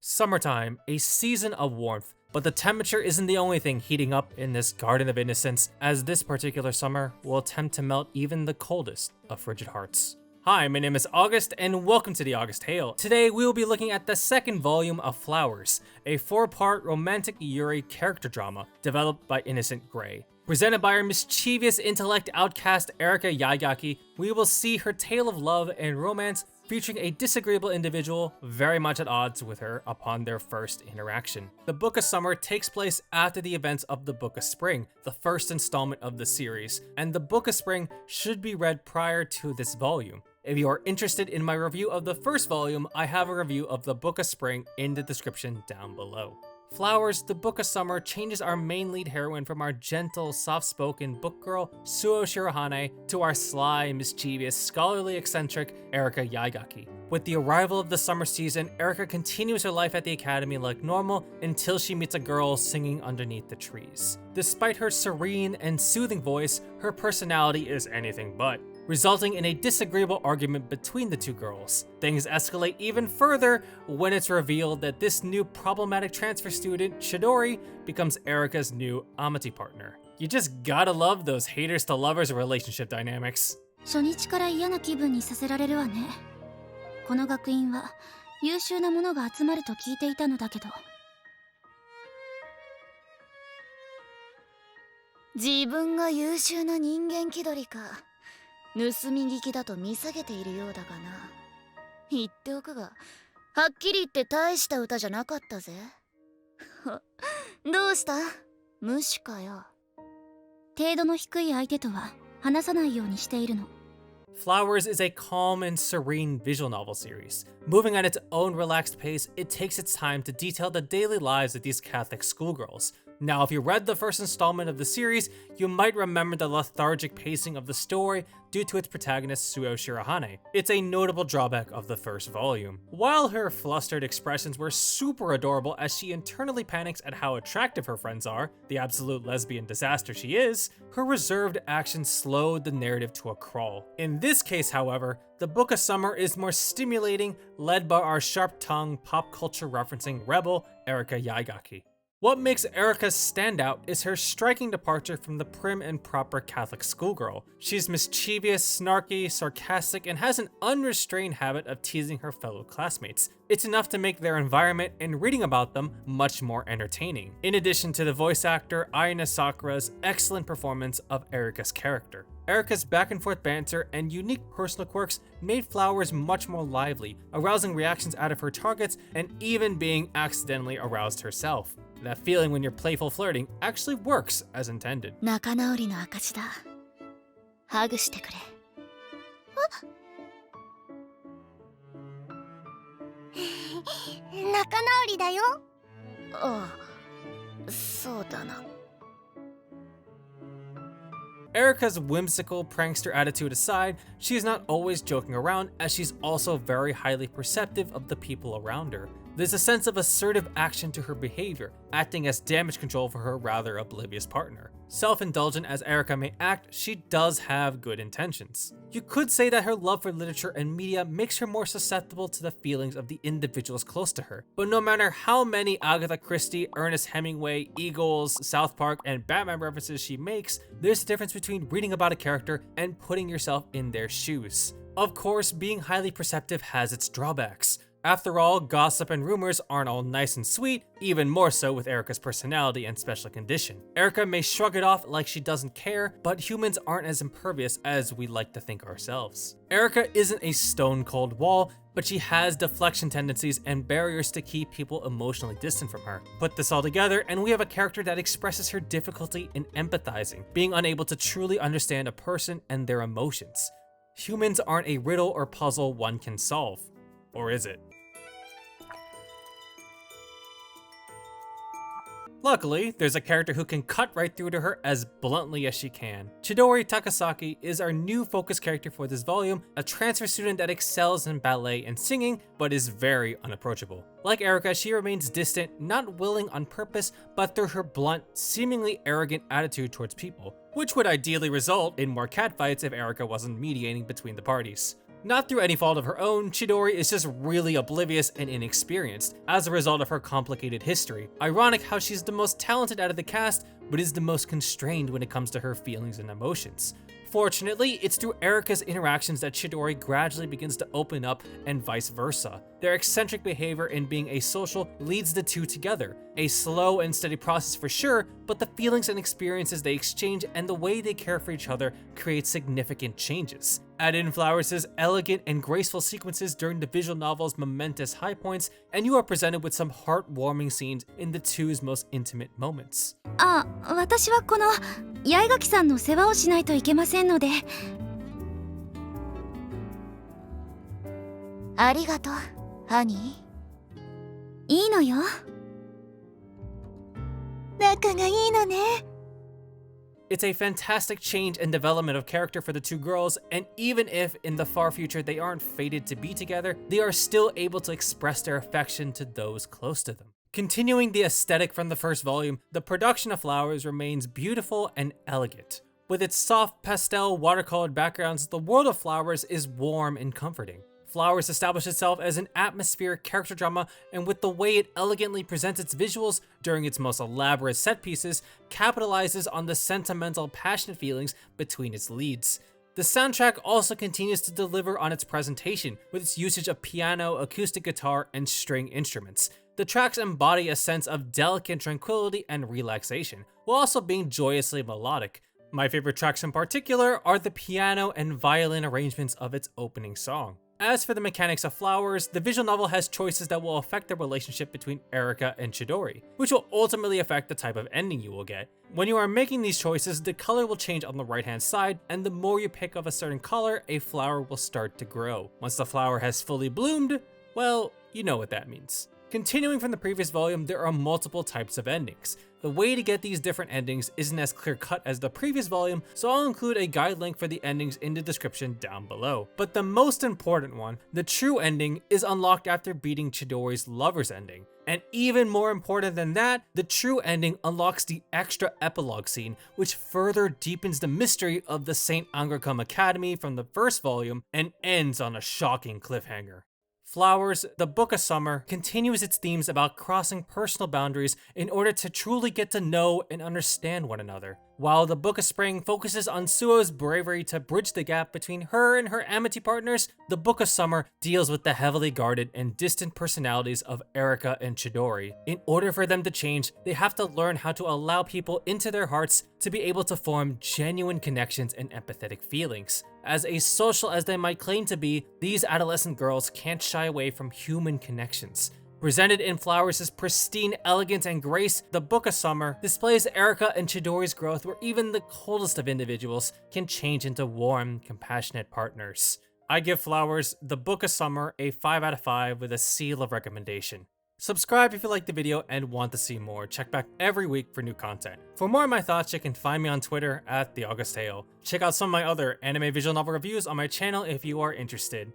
Summertime, a season of warmth, but the temperature isn't the only thing heating up in this garden of innocence, as this particular summer will attempt to melt even the coldest of frigid hearts. Hi, my name is August, and welcome to the August Tale. Today, we will be looking at the second volume of Flowers, a 4-part romantic Yuri character drama developed by Innocent Gray. Presented by our mischievous intellect outcast Erika Yaegaki, we will see her tale of love and romance featuring a disagreeable individual very much at odds with her upon their first interaction. The Book of Summer takes place after the events of the Book of Spring, the first installment of the series, and the Book of Spring should be read prior to this volume. If you are interested in my review of the first volume, I have a review of the Book of Spring in the description down below. Flowers, the Book of Summer changes our main lead heroine from our gentle, soft-spoken book girl, Suo Shirahane, to our sly, mischievous, scholarly eccentric Erika Yaegaki. With the arrival of the summer season, Erika continues her life at the academy like normal until she meets a girl singing underneath the trees. Despite her serene and soothing voice, her personality is anything but, resulting in a disagreeable argument between the two girls. Things escalate even further when it's revealed that this new problematic transfer student, Chidori, becomes Erika's new amity partner. You just gotta love those haters to lovers relationship dynamics. 初日から嫌な気分にさせられるわね。この学院は優秀な者が集まると聞いていたのだけど。自分が優秀な人間気取りか。盗み聞きだと見下げているようだがな。言っておくが、はっきり言って大した歌じゃなかったぜ。どうした？無視かよ。程度の低い相手とは話さないようにしているの。Flowers is a calm and serene visual novel series. Moving at its own relaxed pace, it takes its time to detail the daily lives of these Catholic schoolgirls. Now, if you read the first installment of the series, you might remember the lethargic pacing of the story due to its protagonist Suo Shirahane. It's a notable drawback of the first volume. While her flustered expressions were super adorable as she internally panics at how attractive her friends are, the absolute lesbian disaster she is, her reserved actions slowed the narrative to a crawl. In this case, however, the Book of Summer is more stimulating, led by our sharp-tongued, pop culture referencing rebel Erika Yaegaki. What makes Erika stand out is her striking departure from the prim and proper Catholic schoolgirl. She's mischievous, snarky, sarcastic, and has an unrestrained habit of teasing her fellow classmates. It's enough to make their environment and reading about them much more entertaining, in addition to the voice actor Ayane Sakura's excellent performance of Erika's character. Erika's back-and-forth banter and unique personal quirks made Flowers much more lively, arousing reactions out of her targets and even being accidentally aroused herself. That feeling when you're playful flirting actually works as intended. 仲直りの証だ。ハグしてくれ。仲直りだよ。ああ、そうだな。Erika's whimsical prankster attitude aside, she's not always joking around, as she's also very highly perceptive of the people around her. There's a sense of assertive action to her behavior, acting as damage control for her rather oblivious partner. Self-indulgent as Erika may act, she does have good intentions. You could say that her love for literature and media makes her more susceptible to the feelings of the individuals close to her. But no matter how many Agatha Christie, Ernest Hemingway, Eagles, South Park, and Batman references she makes, there's a difference between reading about a character and putting yourself in their shoes. Of course, being highly perceptive has its drawbacks. After all, gossip and rumors aren't all nice and sweet, even more so with Erika's personality and special condition. Erika may shrug it off like she doesn't care, but humans aren't as impervious as we like to think ourselves. Erika isn't a stone-cold wall, but she has deflection tendencies and barriers to keep people emotionally distant from her. Put this all together, and we have a character that expresses her difficulty in empathizing, being unable to truly understand a person and their emotions. Humans aren't a riddle or puzzle one can solve. Or is it? Luckily, there's a character who can cut right through to her as bluntly as she can. Chidori Takasaki is our new focus character for this volume, a transfer student that excels in ballet and singing, but is very unapproachable. Like Erika, she remains distant, not willing on purpose, but through her blunt, seemingly arrogant attitude towards people, which would ideally result in more catfights if Erika wasn't mediating between the parties. Not through any fault of her own, Chidori is just really oblivious and inexperienced as a result of her complicated history. Ironic how she's the most talented out of the cast, but is the most constrained when it comes to her feelings and emotions. Fortunately, it's through Erika's interactions that Chidori gradually begins to open up and vice versa. Their eccentric behavior in being asocial leads the two together. A slow and steady process for sure, but the feelings and experiences they exchange and the way they care for each other create significant changes. Add in Flowers' elegant and graceful sequences during the visual novel's momentous high points, and you are presented with some heartwarming scenes in the two's most intimate moments. 私はこの八重垣さんの世話をしないといけませんので。ありがとう、ハニー。いいのよ。仲がいいのね。It's a fantastic change and development of character for the two girls, and even if in the far future they aren't fated to be together, they are still able to express their affection to those close to them. Continuing the aesthetic from the first volume, the production of Flowers remains beautiful and elegant. With its soft pastel watercolored backgrounds, the world of Flowers is warm and comforting. Flowers establishes itself as an atmospheric character drama, and with the way it elegantly presents its visuals during its most elaborate set pieces, capitalizes on the sentimental, passionate feelings between its leads. The soundtrack also continues to deliver on its presentation, with its usage of piano, acoustic guitar, and string instruments. The tracks embody a sense of delicate tranquility and relaxation, while also being joyously melodic. My favorite tracks in particular are the piano and violin arrangements of its opening song. As for the mechanics of Flowers, the visual novel has choices that will affect the relationship between Erika and Chidori, which will ultimately affect the type of ending you will get. When you are making these choices, the color will change on the right hand side, and the more you pick of a certain color, a flower will start to grow. Once the flower has fully bloomed, well, you know what that means. Continuing from the previous volume, there are multiple types of endings. The way to get these different endings isn't as clear-cut as the previous volume, so I'll include a guide link for the endings in the description down below. But the most important one, the true ending, is unlocked after beating Chidori's lover's ending. And even more important than that, the true ending unlocks the extra epilogue scene, which further deepens the mystery of the St. Angercombe Academy from the first volume and ends on a shocking cliffhanger. Flowers, the Book of Summer, continues its themes about crossing personal boundaries in order to truly get to know and understand one another. While the Book of Spring focuses on Suo's bravery to bridge the gap between her and her amity partners, the Book of Summer deals with the heavily guarded and distant personalities of Erika and Chidori. In order for them to change, they have to learn how to allow people into their hearts to be able to form genuine connections and empathetic feelings. As asocial as they might claim to be, these adolescent girls can't shy away from human connections. Presented in Flowers' pristine elegance and grace, the Book of Summer displays Erika and Chidori's growth where even the coldest of individuals can change into warm, compassionate partners. I give Flowers, the Book of Summer, a 5 out of 5 with a seal of recommendation. Subscribe if you liked the video and want to see more. Check back every week for new content. For more of my thoughts, you can find me on Twitter at TheAugustHale. Check out some of my other anime visual novel reviews on my channel if you are interested.